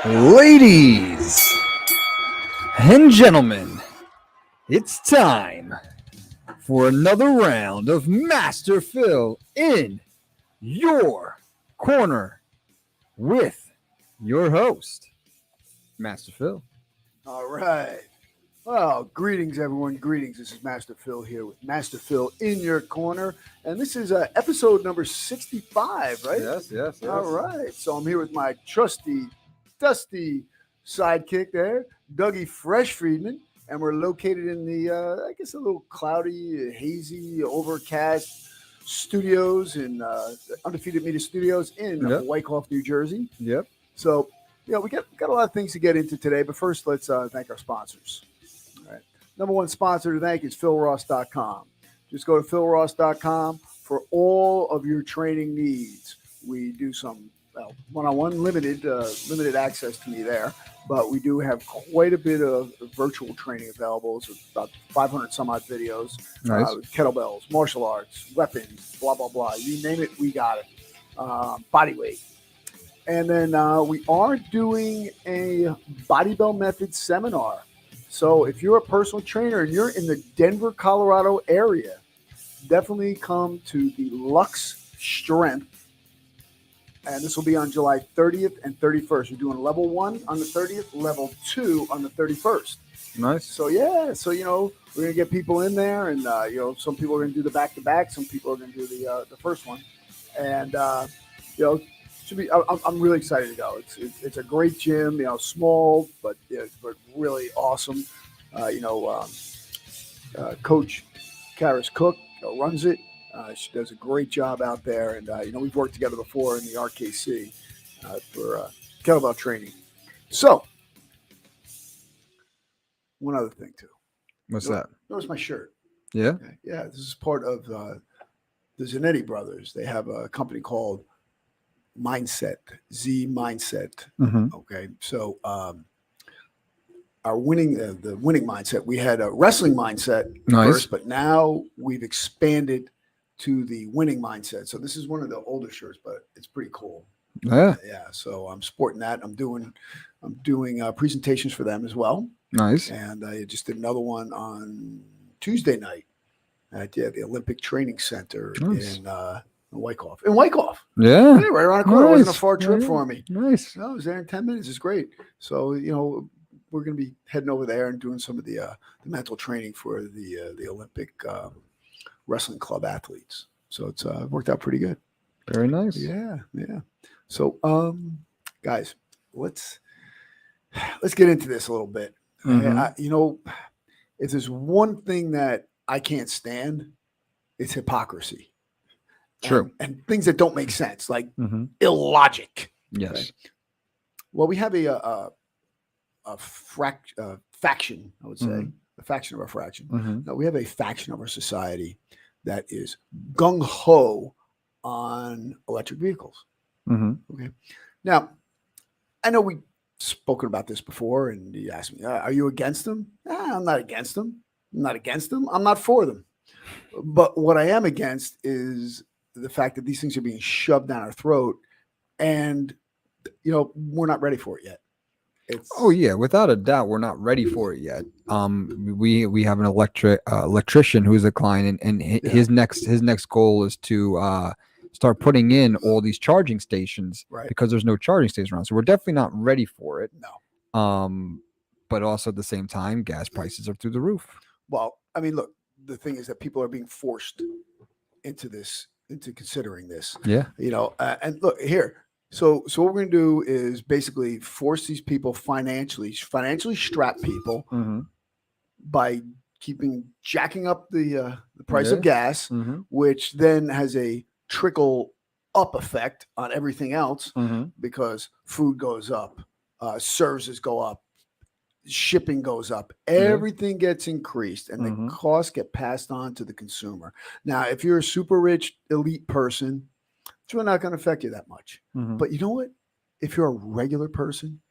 Ladies and gentlemen, it's time for another round of Master Phil in your corner with your host, Master Phil. All right. Well, greetings, everyone. Greetings. This is Master Phil here with Master Phil in your corner. And this is episode number 65, right? Yes. All right. So I'm here with my trusty, dusty sidekick there, Dougie Fresh Friedman. And we're located in the, I guess, a little cloudy, hazy, overcast studios in Undefeated Media Studios in Wyckoff, New Jersey. Yep. So, we got a lot of things to get into today, but first let's thank our sponsors. All right. Number one sponsor to thank is philross.com. Just go to philross.com for all of your training needs. We do some one-on-one limited access to me there, but we do have quite a bit of virtual training available. So about 500 some odd videos, Nice. Kettlebells, martial arts, weapons, blah, blah, blah. You name it, we got it. Body weight. And then we are doing a Body Bell Method seminar. So if you're a personal trainer and you're in the Denver, Colorado area, definitely come to the Lux Strength. And this will be on July 30th and 31st. We're doing level 1 on the 30th, level 2 on the 31st. Nice. So, we're going to get people in there. And, some people are going to do the back-to-back. Some people are going to do the first one. And, should be. I'm really excited to go. It's a great gym, small but really awesome. Coach Karis Cook runs it. She does a great job out there, and we've worked together before in the RKC for kettlebell training. So, one other thing too. What's that? Notice my shirt. Yeah. Okay. Yeah, this is part of the Zanetti brothers. They have a company called Mindset, Z Mindset. Mm-hmm. Okay, so our winning, the winning mindset. We had a wrestling mindset first, but now we've expanded to the winning mindset. So this is one of the older shirts, but it's pretty cool. Yeah. So I'm sporting that. I'm doing presentations for them as well. Nice. And I just did another one on Tuesday night at the Olympic Training Center in Wyckoff. Yeah. Right around the corner. It wasn't a far trip for me. Nice. No, I was there in 10 minutes. It's great. So, we're going to be heading over there and doing some of the mental training for the Olympic Wrestling Club athletes. So it's worked out pretty good. Very nice. Yeah. So, guys, let's get into this a little bit. Mm-hmm. If there's one thing that I can't stand, it's hypocrisy. True. And things that don't make sense, like illogic. Yes. Okay? Well, we have a faction, I would say, a faction of our fraction. Mm-hmm. No, we have a faction of our society that is gung-ho on electric vehicles. Mm-hmm. Okay. Now, I know we've spoken about this before, and you asked me, are you against them? I'm not against them. I'm not for them. But what I am against is the fact that these things are being shoved down our throat, and we're not ready for it yet. Without a doubt, we're not ready for it yet. We have an electrician who's a client, and his next goal is to start putting in all these charging stations, right? Because there's no charging stations around, so we're definitely not ready for it. No. But also at the same time, gas prices are through the roof. Well, I mean, look, the thing is that people are being forced into considering this. Yeah. And look here. So what we're going to do is basically force these people financially strap people by jacking up the price of gas, which then has a trickle up effect on everything else because food goes up, services go up, shipping goes up, everything gets increased, and the costs get passed on to the consumer. Now, if you're a super rich elite person, it's really not going to affect you that much. But you know what? If you're a regular person,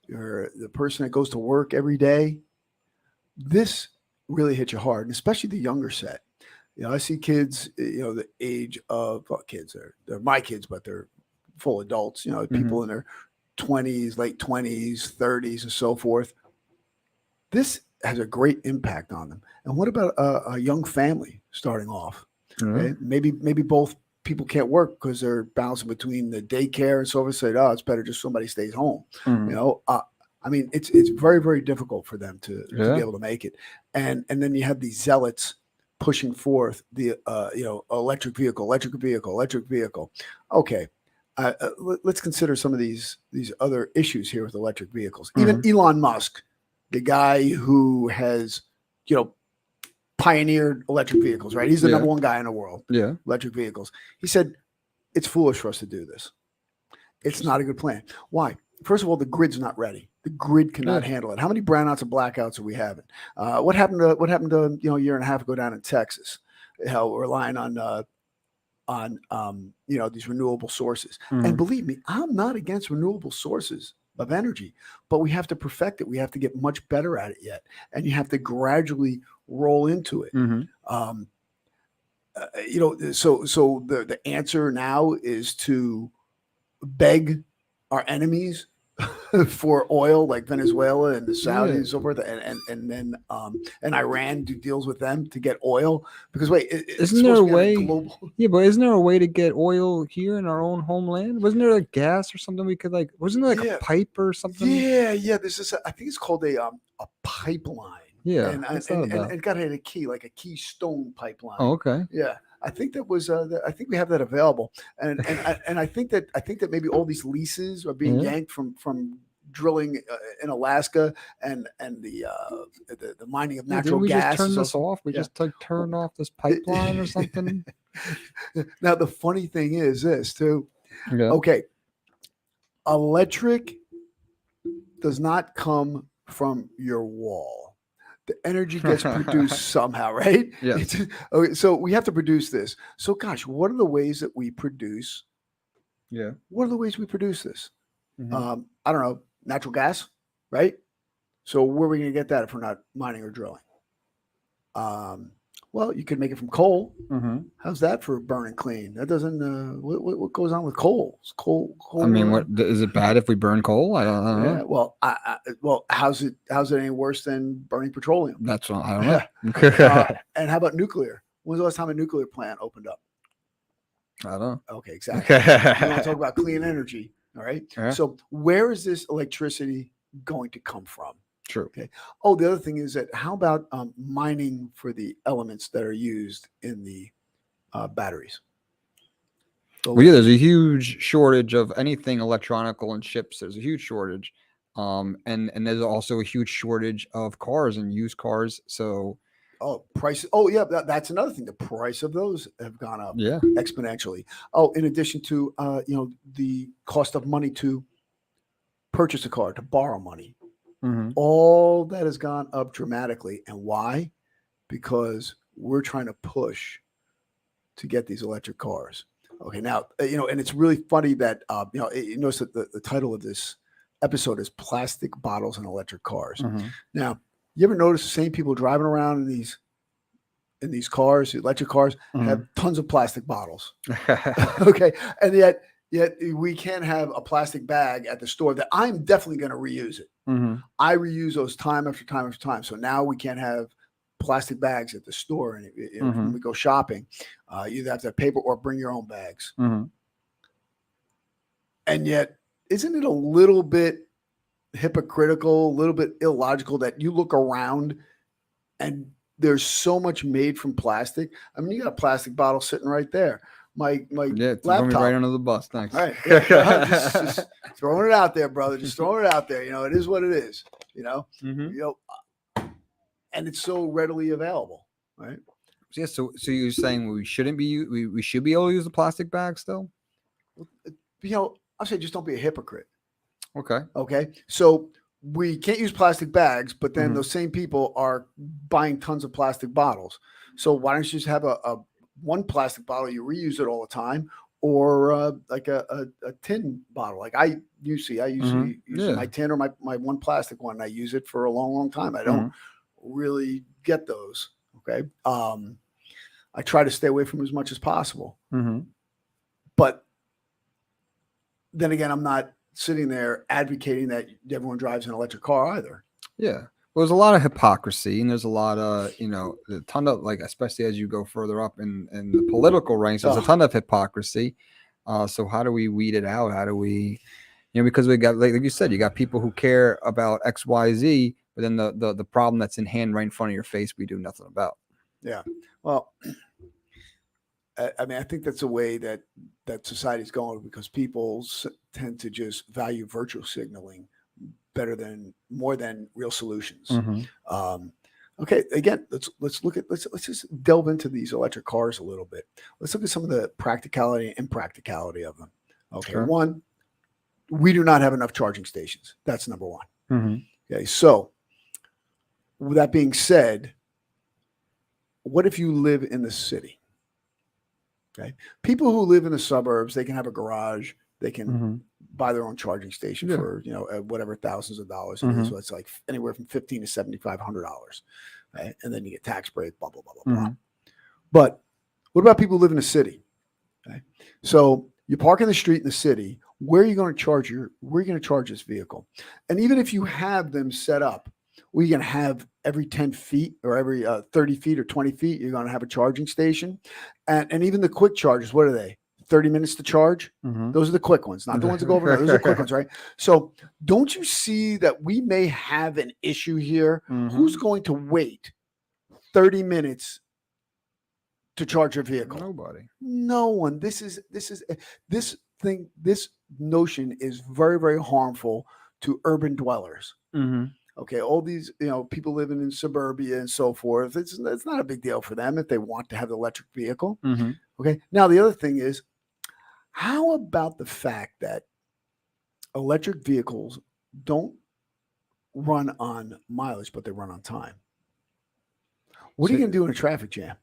you're the person that goes to work every day, this really hits you hard, and especially the younger set. I see kids, the age of kids. They're my kids, but they're full adults. People in their 20s, late 20s, 30s, and so forth. This has a great impact on them. And what about a young family starting off? Okay, maybe both people can't work because they're bouncing between the daycare and so forth. Say, oh, it's better just somebody stays home. Mhm. You know, I mean, it's very, very difficult for them to be able to make it. And then you have these zealots pushing forth the electric vehicle. Okay, let's consider some of these other issues here with electric vehicles. Even Elon Musk, the guy who has pioneered electric vehicles, right? He's the number one guy in the world. Yeah. Electric vehicles. He said it's foolish for us to do this. It's not a good plan. Why? First of all, the grid's not ready. The grid cannot handle it. How many brownouts and blackouts are we having? What happened to a year and a half ago down in Texas? How we're relying on these renewable sources. And believe me, I'm not against renewable sources of energy, but we have to perfect it. We have to get much better at it yet, and you have to gradually roll into it. So the answer now is to beg our enemies for oil, like Venezuela and the Saudis and so forth, and then Iran do deals with them to get oil. Because isn't there a way? Yeah, but isn't there a way to get oil here in our own homeland? Wasn't there like gas or something we could Wasn't there like a pipe or something? Yeah. This is I think it's called a pipeline. Yeah, and it got a key, like a keystone pipeline. Oh, okay. Yeah. I think that was. I think we have that available, and I think that maybe all these leases are being yanked from drilling in Alaska and the mining of natural we gas. Just turn this off. We just turn off this pipeline or something. Now the funny thing is this too. Yeah. Okay, electric does not come from your wall. The energy gets produced somehow, right? Yeah. Okay, so we have to produce this. So, gosh, what are the ways that we produce? Yeah. What are the ways we produce this? I don't know, natural gas, right? So where are we going to get that if we're not mining or drilling? Well, you could make it from coal. How's that for burning clean? That doesn't. What goes on with coal? Coal. I mean, what is it bad if we burn coal? I don't know. Yeah. Well, how's it any worse than burning petroleum? That's what I don't know. And how about nuclear? When's the last time a nuclear plant opened up? I don't know. Okay, exactly. You want to talk about clean energy? All right. Yeah. So where is this electricity going to come from? True. Okay. Oh, the other thing is that how about mining for the elements that are used in the batteries? Well, yeah, there's a huge shortage of anything electronical and chips. There's a huge shortage, and there's also a huge shortage of cars and used cars. So, price. Oh, yeah, that's another thing. The price of those have gone up exponentially. Oh, in addition to the cost of money to purchase a car, to borrow money. All that has gone up dramatically. And why? Because we're trying to push to get these electric cars. Okay, now, and it's really funny that, you notice that the title of this episode is Plastic Bottles and Electric Cars. Now, you ever notice the same people driving around in these cars, electric cars, have tons of plastic bottles? Okay, and yet we can't have a plastic bag at the store that I'm definitely going to reuse it. I reuse those time after time after time. So now we can't have plastic bags at the store. And when we go shopping, you either have to have paper or bring your own bags. And yet, isn't it a little bit hypocritical, a little bit illogical that you look around and there's so much made from plastic? I mean, you got a plastic bottle sitting right there. My laptop right under the bus. Thanks. All right, just throwing it out there, brother. Just throwing it out there. It is what it is. And it's so readily available, right? Yeah. So you're saying we shouldn't be we should be able to use the plastic bag still? I'll say just don't be a hypocrite. Okay. Okay. So we can't use plastic bags, but then those same people are buying tons of plastic bottles. So why don't you just have a one plastic bottle, you reuse it all the time, or like a tin bottle. Like I usually use my tin or my one plastic one. I use it for a long, long time. I don't really get those. Okay. I try to stay away from as much as possible. But then again, I'm not sitting there advocating that everyone drives an electric car either. Yeah. Well, there's a lot of hypocrisy, and there's a lot of, a ton of, like, especially as you go further up in the political ranks, there's a ton of hypocrisy. So how do we weed it out? How do we, because we got, like you said, you got people who care about X, Y, Z, but then the problem that's in hand right in front of your face, we do nothing about. Yeah. Well, I mean, I think that's a way that society's going, because people tend to just value virtual signaling more than real solutions. Okay, again, let's look at let's just delve into these electric cars a little bit. Let's look at some of the practicality and impracticality of them. Okay, Sure. One, we do not have enough charging stations. That's number one. Okay, so with that being said, what if you live in the city? Okay, people who live in the suburbs, they can have a garage, they can buy their own charging station for whatever thousands of dollars it is. So it's like anywhere from $1,500 to $7,500, right? And then you get tax break, blah blah blah blah blah. But what about people who live in a city? Okay, so you park in the street in the city. Where are you going to charge this vehicle? And even if you have them set up, where you're going to have every 10 feet or every 30 feet or 20 feet, you're going to have a charging station. And even the quick chargers, what are they? 30 minutes to charge? Those are the quick ones, not the ones that go overnight. Those are the quick ones, right? So don't you see that we may have an issue here? Who's going to wait 30 minutes to charge your vehicle? Nobody. No one. This notion is very, very harmful to urban dwellers. Okay, all these people living in suburbia and so forth. It's not a big deal for them if they want to have an electric vehicle. Okay. Now the other thing is, how about the fact that electric vehicles don't run on mileage, but they run on time? What are you going to do in a traffic jam?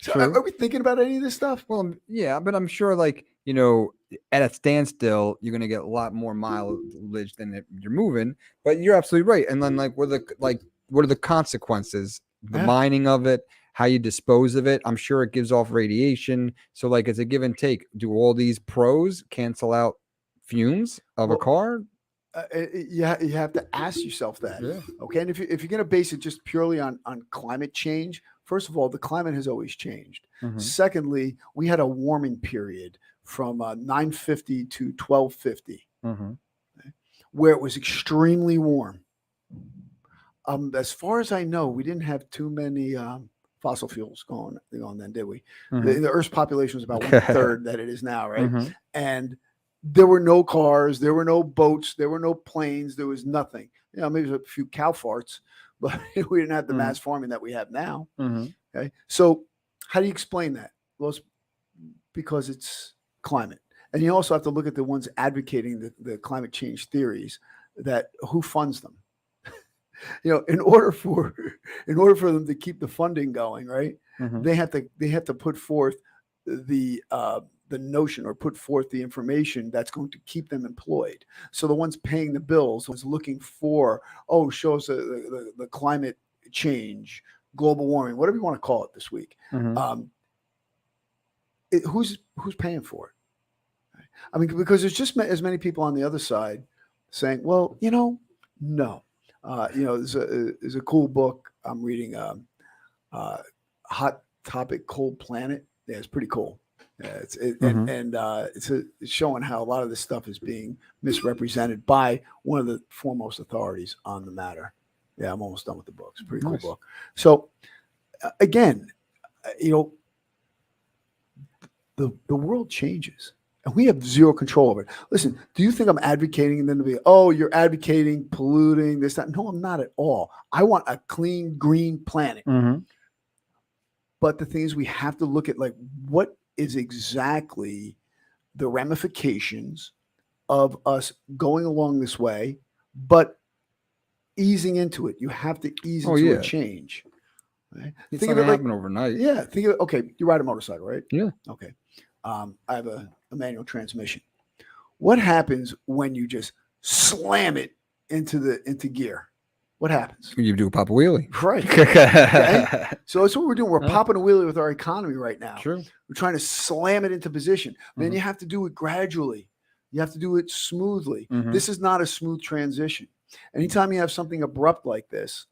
So are we thinking about any of this stuff? Well, yeah, but I'm sure, like, at a standstill, you're going to get a lot more mileage than you're moving. But you're absolutely right. And then, like, what are the consequences? The mining of it, how you dispose of it. I'm sure it gives off radiation. So, like, it's a give and take. Do all these pros cancel out fumes of a car? You have to ask yourself that. Okay, and if you're going to base it just purely on climate change, first of all, the climate has always changed. Secondly, we had a warming period from 950 to 1250, where it was extremely warm. As far as I know, we didn't have too many fossil fuels going then, did we? The Earth's population was about 1/3 that it is now, right? And there were no cars, there were no boats, there were no planes, there was nothing. Maybe a few cow farts, but we didn't have the mass farming that we have now. Okay, so how do you explain that? Well, it's because it's climate, and you also have to look at the ones advocating the climate change theories. That who funds them? In order for them to keep the funding going, right? They have to put forth the notion, or put forth the information that's going to keep them employed. So the ones paying the bills, was looking for, shows the climate change, global warming, whatever you want to call it this week. Who's paying for it? I mean, because there's just as many people on the other side saying, well, no. There's a cool book I'm reading, Hot Topic, Cold Planet. Yeah, it's pretty cool. It's showing how a lot of this stuff is being misrepresented by one of the foremost authorities on the matter. Yeah, I'm almost done with the book. It's a pretty cool book. So again, the world changes, and we have zero control over it. Listen, do you think I'm advocating them to be, you're advocating polluting, this, that? No, I'm not at all. I want a clean, green planet. But the thing is, we have to look at, like, what is exactly the ramifications of us going along this way, but easing into it. You have to ease into a change. Right? It's not going to happen overnight. Yeah. Think of it. Okay. You ride a motorcycle, right? Yeah. Okay. I have a manual transmission. What happens when you just slam it into gear? what happens? You do a pop a wheelie. Right. Okay? So that's what we're doing. We're popping a wheelie with our economy right now. True. We're trying to slam it into position. Man, you have to do it gradually. You have to do it smoothly. This is not a smooth transition. Anytime you have something abrupt like this,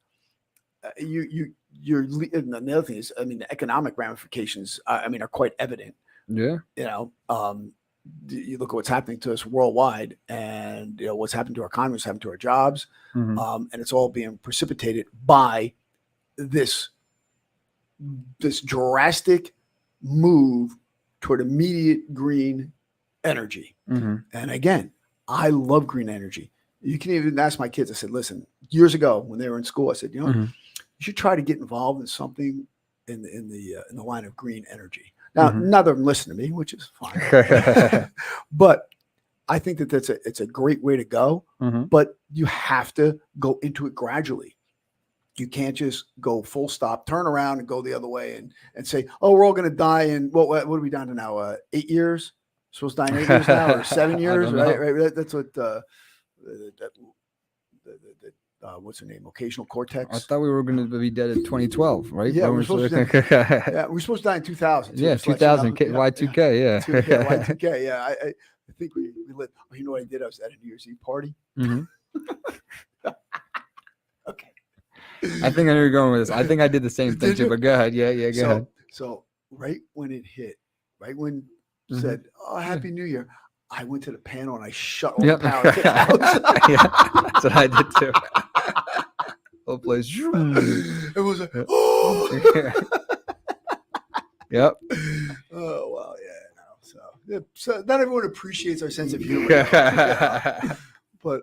you're and the other thing is, I mean, the economic ramifications, I mean, are quite evident. Yeah. You know, you look at what's happening to us worldwide, and you know what's happened to our economy, what's happened to our jobs, and it's all being precipitated by this drastic move toward immediate green energy. And again, I love green energy. You can even ask my kids. I said, listen, years ago when they were in school, I said, you know, you should try to get involved in something in the line of green energy. Now, none of them listen to me, which is fine. But I think that it's a great way to go. But you have to go into it gradually. You can't just go full stop, turn around and go the other way and say, oh, we're all going to die in, what are we down to now? 8 years? Supposed to die in 8 years now, or 7 years, right? That's what what's her name? Occasional cortex. I thought we were going to be dead in 2012 , right? Yeah, we're supposed to die in 2000. Yeah, 2000, Y2K, yeah. Y2K, yeah. I think we lived. Oh, you know what I did? I was at a New Year's Eve party. Okay. I think I know where you're going with this. I think I did the same thing too, but go ahead. Yeah, go ahead. So right when it hit, right when said, oh, Happy New Year, I went to the panel and I shut all the power to the house. Yeah, that's what I did too. Whole place. It was like, oh. Yep. Oh, well, yeah. No. So not everyone appreciates our sense of humor. But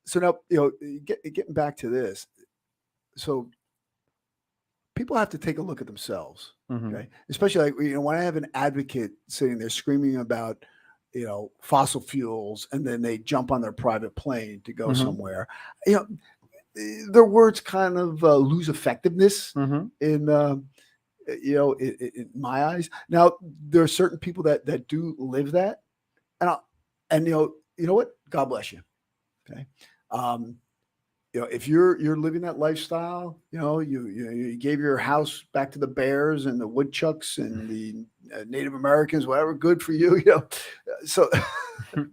so now, you know, getting back to this. So people have to take a look at themselves, okay? Especially like, you know, when I have an advocate sitting there screaming about, you know, fossil fuels, and then they jump on their private plane to go somewhere, you know, their words kind of lose effectiveness in, you know, in my eyes. Now, there are certain people that do live that, and you know what? God bless you. Okay. You know, if you're living that lifestyle, you know, you gave your house back to the bears and the woodchucks and the Native Americans, whatever, good for you, you know. So, you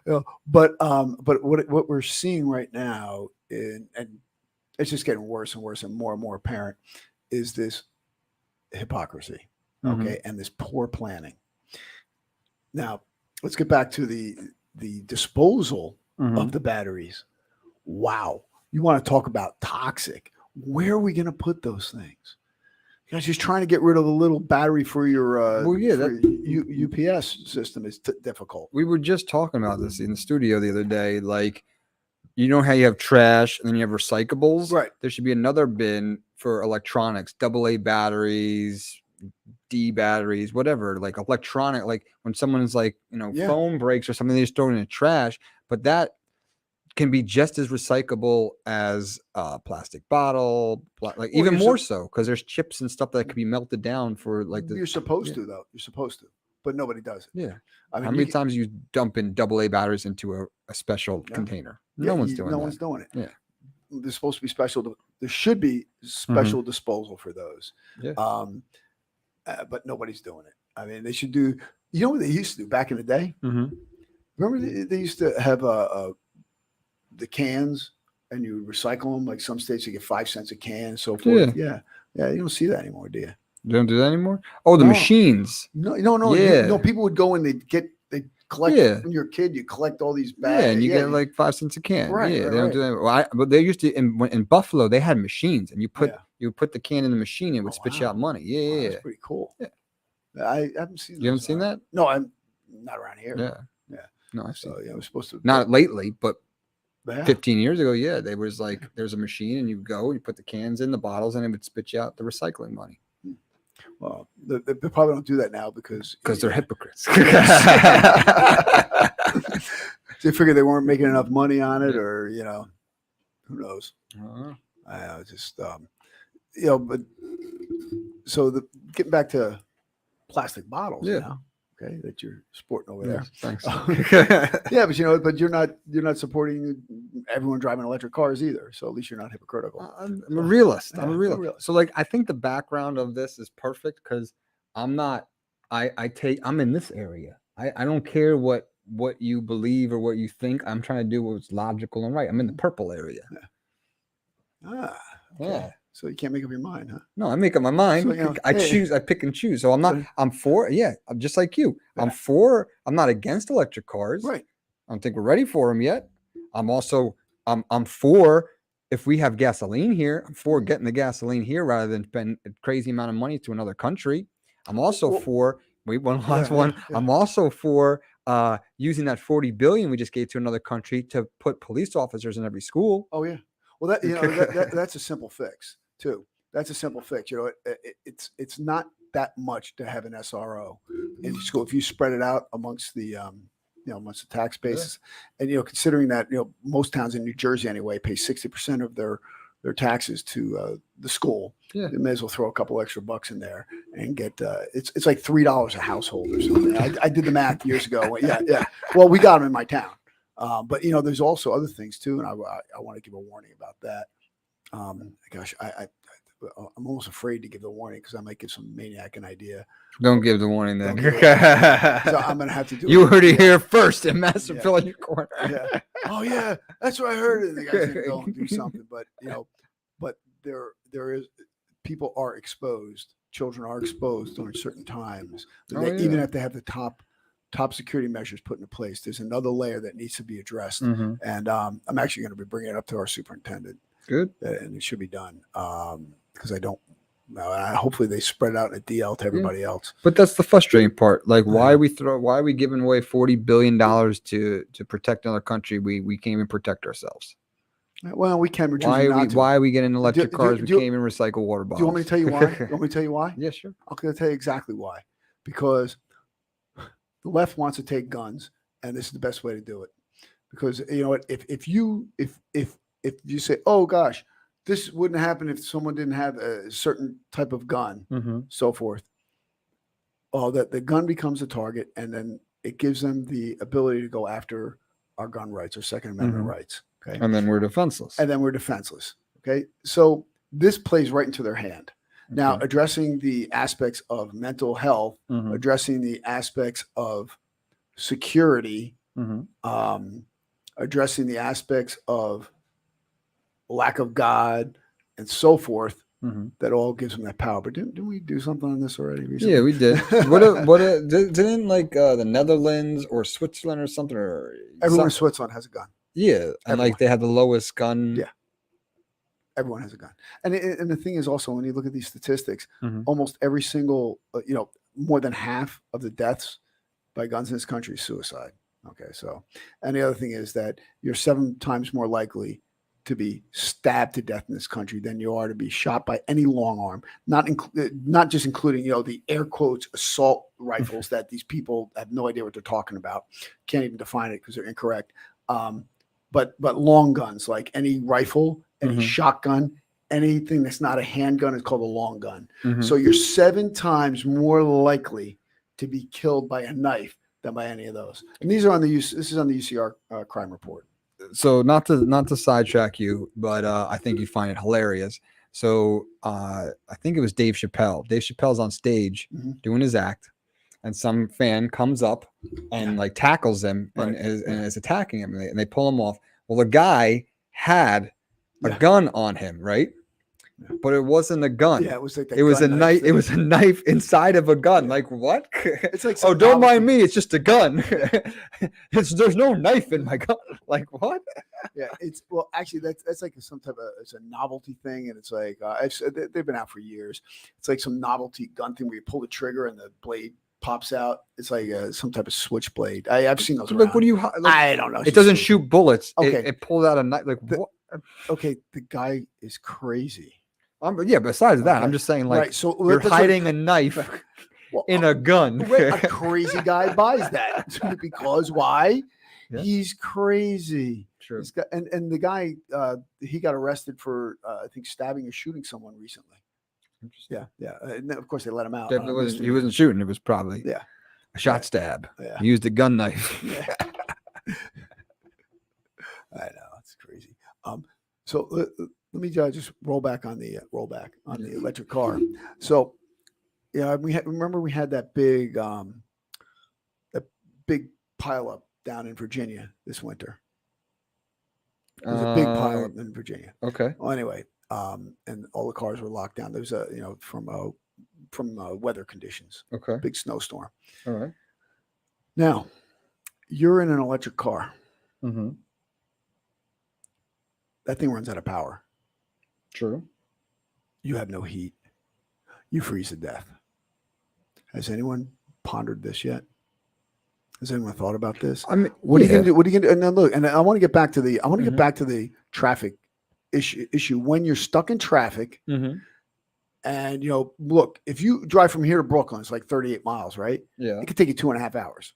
know, but what we're seeing right now, and it's just getting worse and worse and more apparent, is this hypocrisy, okay, and this poor planning. Now, let's get back to the disposal of the batteries. Wow. You want to talk about toxic. Where are we going to put those things? You guys just trying to get rid of a little battery for your UPS system is difficult. We were just talking about this in the studio the other day. Like, you know how you have trash and then you have recyclables? Right. There should be another bin for electronics, AA batteries, D batteries, whatever, like electronic, like when someone's like, you know, phone breaks or something, they just throw it in the trash. But that can be just as recyclable as a plastic bottle, like even more so, because there's chips and stuff that could be melted down for like you're supposed to, though. You're supposed to, but nobody does it. Yeah. I mean, how many times you dump in AA batteries into a special container? No one's doing it. Yeah. There's supposed to be special. There should be special disposal for those. Yeah. But nobody's doing it. I mean, they should do. You know what they used to do back in the day? Remember they used to have the cans, and you recycle them. Like some states, you get 5 cents a can, so forth. Yeah. You don't see that anymore, do you? You don't do that anymore? Oh, the machines. No. Yeah. No, people would go and they collect. When you're a kid, you collect all these bags. Yeah, and you get like 5 cents a can. Right. Yeah, they don't do that. Well, but they used to in Buffalo. They had machines, and you put the can in the machine, and it would spit you out money. Yeah, that's pretty cool. Yeah. I haven't seen. You haven't seen that? No, I'm not around here. Yeah. No, I've seen. Yeah, we're supposed to. Not lately, but 15 years ago, there was like there's a machine, and you go, you put the cans in the bottles, and it would spit you out the recycling money. Well, they probably don't do that now because they're hypocrites. They figured they weren't making enough money on it, or you know, who knows? I just you know, but so getting back to plastic bottles, now, okay, that you're sporting over there. Thanks. Yeah, but you know, you're not supporting everyone driving electric cars either. So at least you're not hypocritical. I'm a realist. Yeah, I'm a realist. So like, I think the background of this is perfect because I'm not. I'm in this area. I don't care what you believe or what you think. I'm trying to do what's logical and right. I'm in the purple area. Okay. Yeah. So you can't make up your mind, huh? No, I make up my mind. So, I choose. I pick and choose. So I'm not. I'm for. Yeah, I'm just like you. I'm for. I'm not against electric cars. Right. I don't think we're ready for them yet. I'm also. I'm for. If we have gasoline here, I'm for getting the gasoline here rather than spend a crazy amount of money to another country. I'm also for. Wait, one last one. Yeah. I'm also for using that $40 billion we just gave to another country to put police officers in every school. Oh yeah. Well, that's a simple fix too. That's a simple fix. You know, it's not that much to have an SRO in school if you spread it out amongst the amongst the tax bases, and considering that most towns in New Jersey anyway pay 60% of their taxes to the school. Yeah. You may as well throw a couple extra bucks in there and get it's like $3 a household or something. I did the math years ago. Yeah. Well, we got them in my town, but there's also other things too, and I want to give a warning about that. Gosh, I'm almost afraid to give the warning because I might give some maniac an idea. Don't give the warning then. So I'm gonna have to do. You heard it here first in Masterville in your corner. Yeah. Oh yeah, that's what I heard. And the guy said, "Go and do something," but but there is people are exposed. Children are exposed during certain times. Even if they have the top security measures put into place, there's another layer that needs to be addressed. Mm-hmm. And I'm actually going to be bringing it up to our superintendent. Good. And it should be done because I don't. Hopefully they spread it out in a DL to everybody else. But that's the frustrating part. Like, why are we giving away $40 billion to protect another country? We can't even protect ourselves. Well, we can. Why are we getting electric cars? We can't even recycle water bottles. Do you want me to tell you why? You want me to tell you why? Yeah, sure. I'm going to tell you exactly why. Because the left wants to take guns, and this is the best way to do it. Because you know what? If you say, "Oh gosh, this wouldn't happen if someone didn't have a certain type of gun," so forth. Oh, that the gun becomes a target, and then it gives them the ability to go after our gun rights or Second Amendment rights. Okay. And then we're defenseless. Okay. So this plays right into their hand. Okay. Now, addressing the aspects of mental health, addressing the aspects of security, addressing the aspects of lack of God and so forth, that all gives them that power. But didn't we do something on this already recently? Yeah, we did. Didn't like the Netherlands or Switzerland or something? Or everyone in Switzerland has a gun. Yeah, and like they have the lowest gun. Yeah, everyone has a gun. And the thing is also, when you look at these statistics, almost every single, more than half of the deaths by guns in this country is suicide. Okay, so, and the other thing is that you're 7 times more likely to be stabbed to death in this country than you are to be shot by any long arm, not just including, the air quotes assault rifles that these people have no idea what they're talking about. Can't even define it because they're incorrect. But long guns, like any rifle, any shotgun, anything that's not a handgun is called a long gun. So you're 7 times more likely to be killed by a knife than by any of those. And these are this is on the UCR crime report. So not to sidetrack you, but I think you find it hilarious. So I think it was Dave Chappelle. Dave Chappelle's on stage doing his act, and some fan comes up and like tackles him and is attacking him, and they pull him off. Well, the guy had a gun on him, right? Yeah. But it wasn't a gun. Yeah, it was like it was a knife. It was a knife inside of a gun. Like what? It's like don't mind me. It's just a gun. There's no knife in my gun. Like what? Yeah, actually that's like some type of it's a novelty thing, and it's like they've been out for years. It's like some novelty gun thing where you pull the trigger and the blade pops out. It's like some type of switchblade. I've seen those. Like, what do you? Like, I don't know. It doesn't shoot bullets. Okay, it pulls out a knife. Like what? Okay, the guy is crazy. Yeah. Besides that, I'm just saying, like, right, so you're hiding a knife in a gun. A crazy guy buys that because why? Yeah. He's crazy. True. And the guy he got arrested for I think stabbing or shooting someone recently. Yeah. And of course, they let him out. He wasn't shooting. It was probably a shot stab. Yeah. He used a gun knife. I know, it's crazy. So let me just roll back on the electric car. So yeah, remember we had that big pile up down in Virginia this winter. There was a big pile up in Virginia. Okay. Well, anyway, and all the cars were locked down. There was from weather conditions. Okay. Big snowstorm. All right. Now, you're in an electric car. Mm-hmm. That thing runs out of power. True. You have no heat. You freeze to death. Has anyone pondered this yet? Has anyone thought about this? I mean, what are you gonna do? What are you gonna do? And then look, and I want to get back to the traffic issue. When you're stuck in traffic, and look, if you drive from here to Brooklyn, it's like 38 miles, right? Yeah. It could take you 2.5 hours.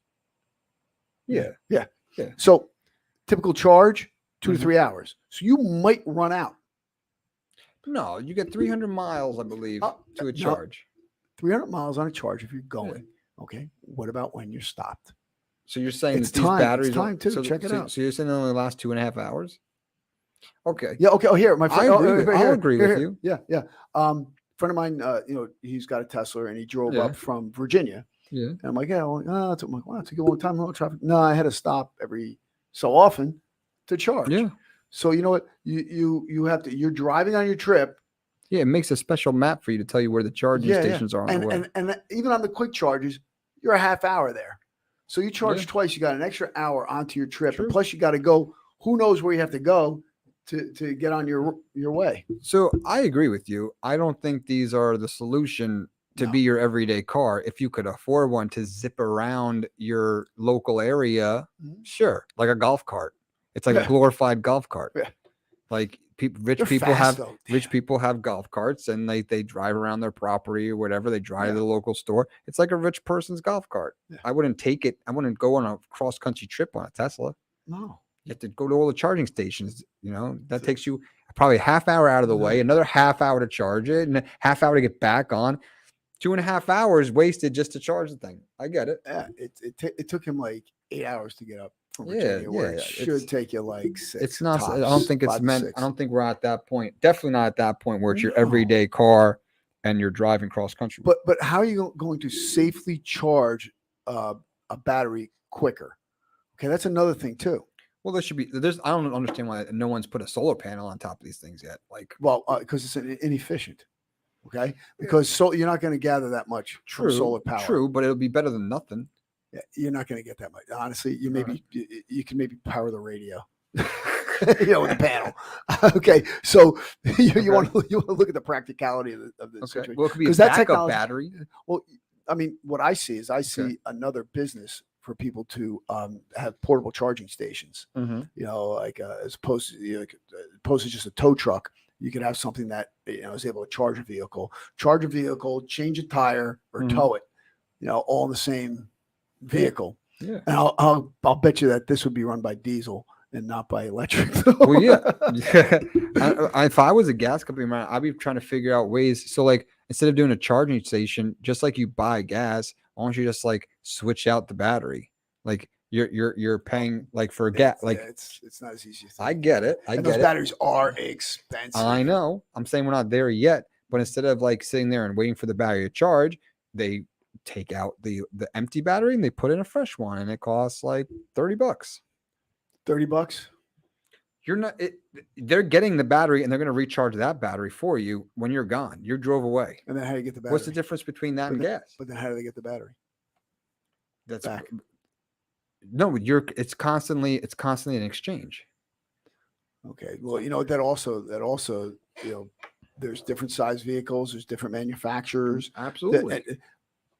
Yeah. So typical charge, 2 to 3 hours. So you might run out. No, you get 300 miles, I believe, to a charge. 300 miles on a charge if you're going. Yeah. Okay. What about when you're stopped? So you're saying it's that these time. batteries It's time too. Check it out. So you're saying they only last 2.5 hours? Okay. Yeah. Okay. Oh, here, my friend. I'll agree with you. Yeah. Yeah. Friend of mine, he's got a Tesla and he drove up from Virginia. Yeah. And I'm like, wow, that's a good long time. No traffic. No, I had to stop every so often to charge. Yeah. So you know what? You have to. You're driving on your trip. Yeah, it makes a special map for you to tell you where the charging stations are on the way. And even on the quick charges, you're a half hour there. So you charge twice, you got an extra hour onto your trip. And plus you got to go, who knows where you have to go to get on your way. So I agree with you. I don't think these are the solution to be your everyday car. If you could afford one to zip around your local area, sure, like a golf cart. It's like a glorified golf cart. Yeah. Like rich people have golf carts and they drive around their property or whatever. They drive to the local store. It's like a rich person's golf cart. Yeah. I wouldn't go on a cross country trip on a Tesla. No, you have to go to all the charging stations. That takes you probably a half hour out of the way, another half hour to charge it, and a half hour to get back on. 2.5 hours wasted just to charge the thing. I get it. Yeah, it took him like 8 hours to get up. It should take you like 6. It's not. Tops, I don't think it's meant. 6. I don't think we're at that point. Definitely not at that point where it's your everyday car and you're driving cross country. But how are you going to safely charge a battery quicker? Okay, that's another thing too. Well, there should be. I don't understand why no one's put a solar panel on top of these things yet. Because it's inefficient. Okay, because you're not going to gather that much from solar power. True, but it'll be better than nothing. Yeah, you're not going to get that much. Honestly, you can maybe power the radio, with the panel. Okay, so you want to look at the practicality of the situation. Well, it could be a backup battery. Well, I mean, what I see is another business for people to have portable charging stations. As opposed to just a tow truck. You could have something that is able to charge a vehicle, change a tire, or tow it. All in the same vehicle. Yeah. And I'll bet you that this would be run by diesel and not by electric. Well, yeah. If I was a gas company, man, I'd be trying to figure out ways. So, like, instead of doing a charging station, just like you buy gas, why don't you just like switch out the battery? Like you're paying like for a gas. Like it's not as easy. I get it. Those batteries are expensive. I know. I'm saying we're not there yet, but instead of like sitting there and waiting for the battery to charge, they take out the empty battery and they put in a fresh one, and it costs like $30. $30. They're getting the battery and they're going to recharge that battery for you when you're gone. You drove away. And then how do you get the battery? What's the difference between that and gas? But then how do they get the battery? That's back. No, it's constantly an exchange. Okay. Well, that also, there's different size vehicles, there's different manufacturers. Absolutely.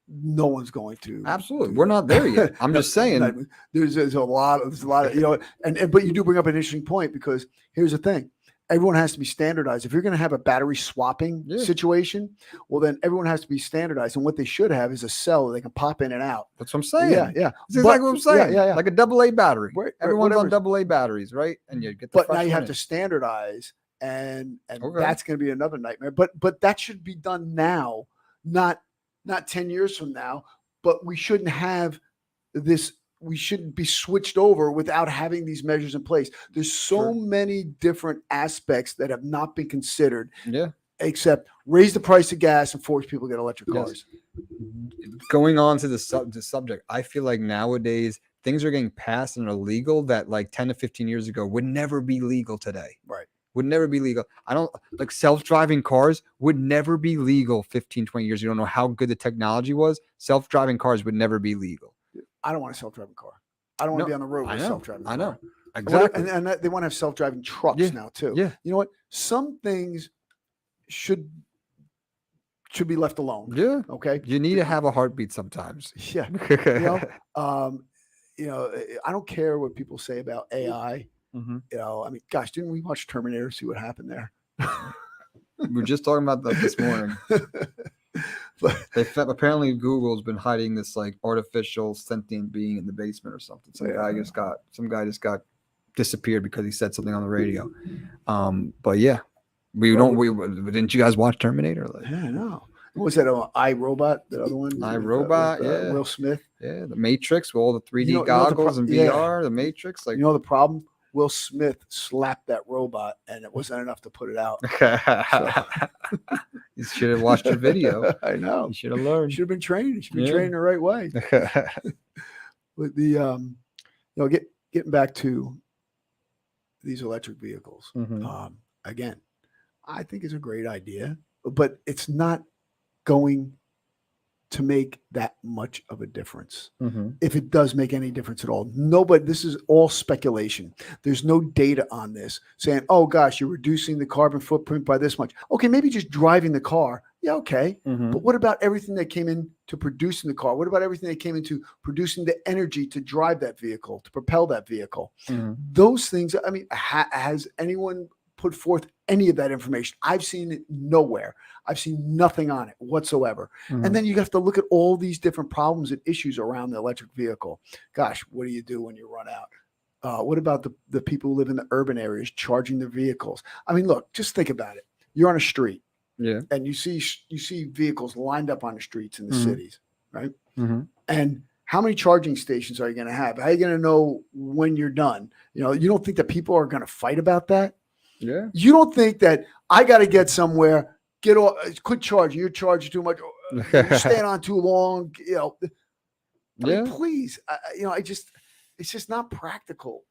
No one's going to. Absolutely. We're not there yet. I'm just saying there's a lot of, but you do bring up an interesting point, because here's the thing. Everyone has to be standardized. If you're going to have a battery swapping situation, well, then everyone has to be standardized. And what they should have is a cell that they can pop in and out. That's what I'm saying. Yeah. That's exactly what I'm saying. Yeah. Like a AA battery. Everyone's on AA batteries, right? And you get the But now you have to standardize, and that's going to be another nightmare. But that should be done now, not 10 years from now. But we shouldn't have this we shouldn't be switched over without having these measures in place. There's so many different aspects that have not been considered. Yeah. Except raise the price of gas and force people to get electric cars. Going on to the subject, I feel like nowadays things are getting passed and are legal that like 10 to 15 years ago would never be legal today. Right. Would never be legal. I don't like self-driving cars would never be legal 15, 20 years. You don't know how good the technology was. Self-driving cars would never be legal. I don't want a self-driving car. I don't want to be on the road with a self-driving car. I know. Exactly. And they want to have self-driving trucks now too. Yeah. You know what? Some things should be left alone. Yeah. Okay. You need to have a heartbeat sometimes. Yeah. I don't care what people say about AI. Mm-hmm. I mean, gosh, didn't we watch Terminator, see what happened there? We were just talking about that this morning. Apparently Google's been hiding this like artificial sentient being in the basement or something. Some guy just got disappeared because he said something on the radio. But yeah, didn't you guys watch Terminator? Yeah, I know. What was that? iRobot, the other one? iRobot, yeah. Will Smith. Yeah, the Matrix with all the 3D goggles and VR, the Matrix. Like, the problem? Will Smith slapped that robot, and it wasn't enough to put it out. You should have watched your video. I know. You should have learned. Should have been trained. You should be trained the right way. With the, getting back to these electric vehicles. Mm-hmm. Again, I think it's a great idea, but it's not going to make that much of a difference. Mm-hmm. If it does make any difference at all. Nobody, this is all speculation. There's no data on this saying, oh gosh, you're reducing the carbon footprint by this much. Okay, maybe just driving the car. Yeah, okay. Mm-hmm. But what about everything that came into producing the car? What about everything that came into producing the energy to drive that vehicle, to propel that vehicle? Mm-hmm. Those things, I mean, has anyone put forth any of that information? I've seen it nowhere. I've seen nothing on it whatsoever. Mm-hmm. And then you have to look at all these different problems and issues around the electric vehicle. Gosh, what do you do when you run out? What about the people who live in the urban areas charging their vehicles? I mean, look, just think about it. You're on a street, and you see vehicles lined up on the streets in the cities, right? Mm-hmm. And how many charging stations are you going to have? How are you going to know when you're done? You don't think that people are going to fight about that? Yeah. You don't think that I got to get somewhere, get off, quit charging. You're charging too much. You're staying on too long. I mean, please. It's just not practical.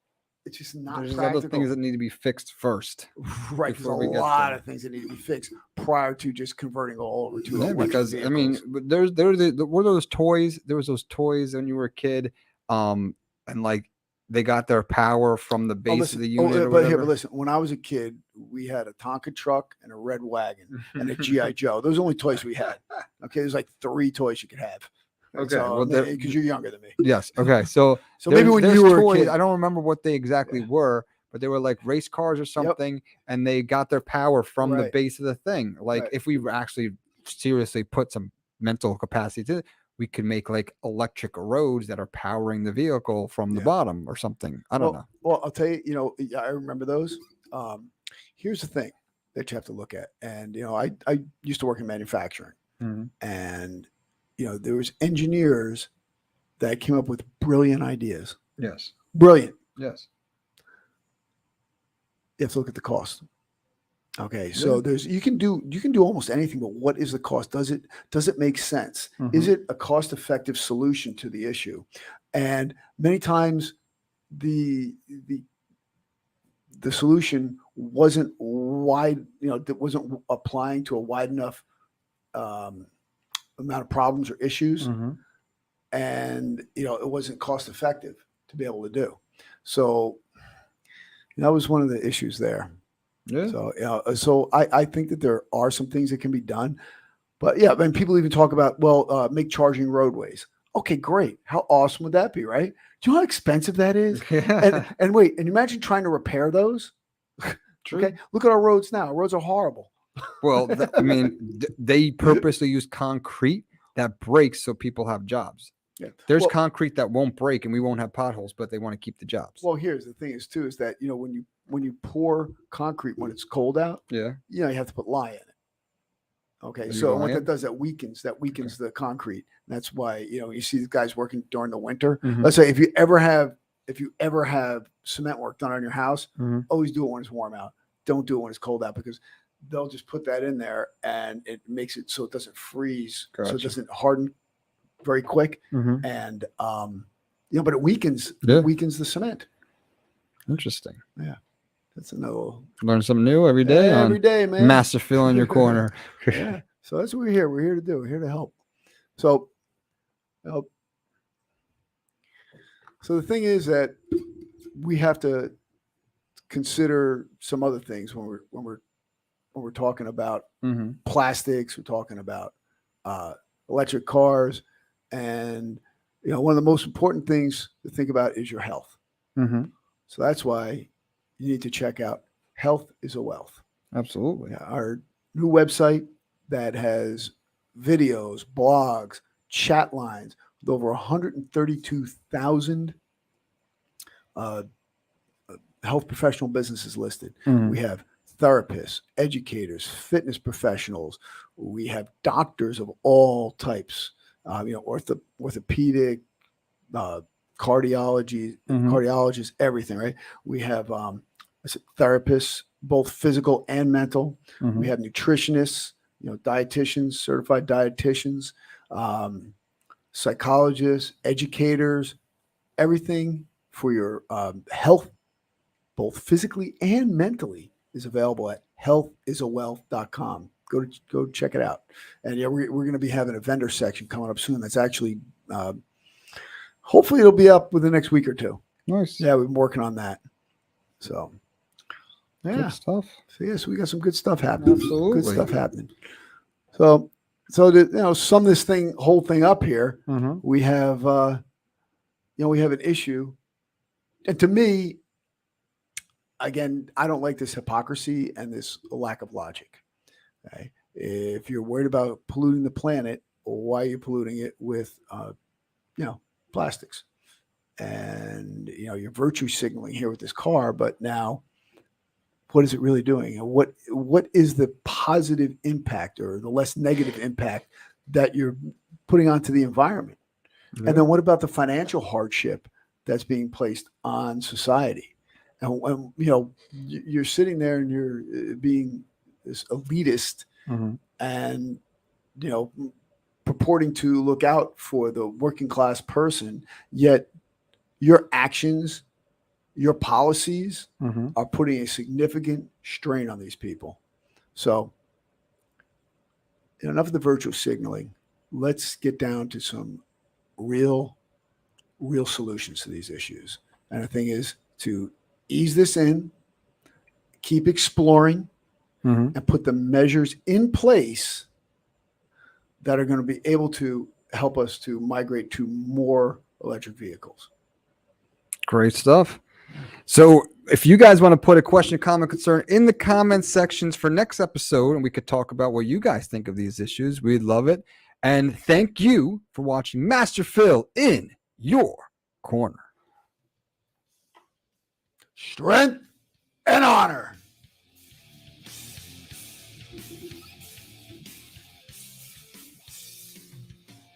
It's just not There's practical. other things that need to be fixed first. Right. There's a lot of things that need to be fixed prior to just converting all over to electric because vehicles. I mean, were those toys? There was those toys when you were a kid, and like they got their power from the base of the unit. But listen, when I was a kid, we had a Tonka truck and a red wagon and a GI Joe. Those are the only toys we had. Okay, there's like 3 toys you could have. Okay, because you're younger than me. Yes. Okay, so maybe when you were toys, a kid, I don't remember what they exactly were, but they were like race cars or something, and they got their power from the base of the thing. Like if we actually seriously put some mental capacity to it, we could make like electric roads that are powering the vehicle from the bottom or something. I don't know. Well, I'll tell you, I remember those. Here's the thing that you have to look at. And, I used to work in manufacturing, and, there was engineers that came up with brilliant ideas. Yes. Brilliant. Yes. You have to look at the cost. Okay, so you can do almost anything, but what is the cost? Does it make sense? Mm-hmm. Is it a cost-effective solution to the issue? And many times the solution wasn't wide, that wasn't applying to a wide enough amount of problems or issues, and it wasn't cost-effective to be able to do. So that was one of the issues there. Yeah. So I think that there are some things that can be done, but and people even talk about make charging roadways. Okay, great. How awesome would that be, right? Do you know how expensive that is? And wait, and imagine trying to repair those. True. Okay, look at our roads now. Our roads are horrible. Well, they purposely use concrete that breaks so people have jobs. Yeah. There's concrete that won't break and we won't have potholes, but they want to keep the jobs. Well, here's the thing is that when you pour concrete when it's cold out, you have to put lye in it. Okay, so what that does, that weakens the concrete. That's why, you see these guys working during the winter. Mhm. Let's say if you ever have cement work done on your house, Mhm. always do it when it's warm out. Don't do it when it's cold out, because they'll just put that in there and it makes it so it doesn't freeze, so Gotcha. it doesn't harden very quick. Mhm. And but it weakens Yeah. the cement. Interesting. Yeah, that's another. Learn something new every day. Every day, man. Master Phil in your corner. Yeah. So that's what we're here. We're here to do. We're here to help. So, so the thing is that we have to consider some other things when we're talking about Mm-hmm. plastics. We're talking about electric cars, and one of the most important things to think about is your health. Mm-hmm. So that's why you need to check out Health is a Wealth. Absolutely. Our new website that has videos, blogs, chat lines with over 132,000 health professional businesses listed. Mhm. We have therapists, educators, fitness professionals. We have doctors of all types, orthopedic, cardiology, Mhm. cardiologists, everything, right? We have therapists, both physical and mental. Mhm. We have nutritionists, dietitians, certified dietitians, psychologists, educators, everything for your health, both physically and mentally, is available at healthisawealth.com. Go check it out. And we're going to be having a vendor section coming up soon. That's actually, hopefully it'll be up within the next week or two. Nice. Yeah, we've been working on that. So, yeah. Good stuff. So we got some good stuff happening. Absolutely. Good stuff happening. So to sum this whole thing up here, Mhm. we have we have an issue, and to me, again, I don't like this hypocrisy and this lack of logic. Okay? If you're worried about polluting the planet, why are you polluting it with plastics? And you're virtue signaling here with this car, but now, what is it really doing? And what is the positive impact or the less negative impact that you're putting onto the environment? Yeah. And then what about the financial hardship that's being placed on society? And you're sitting there and you're being this elitist Mhm. and purporting to look out for the working class person, yet your actions, your policies Mhm. are putting a significant strain on these people. So, enough of the virtual signaling. Let's get down to some real solutions to these issues. And the thing is to ease this in, keep exploring, Mhm. and put the measures in place that are going to be able to help us to migrate to more electric vehicles. Great stuff. So if you guys want to put a question, comment, concern in the comment sections for next episode, and we could talk about what you guys think of these issues, we'd love it. And thank you for watching Master Phil in your corner. Strength and honor.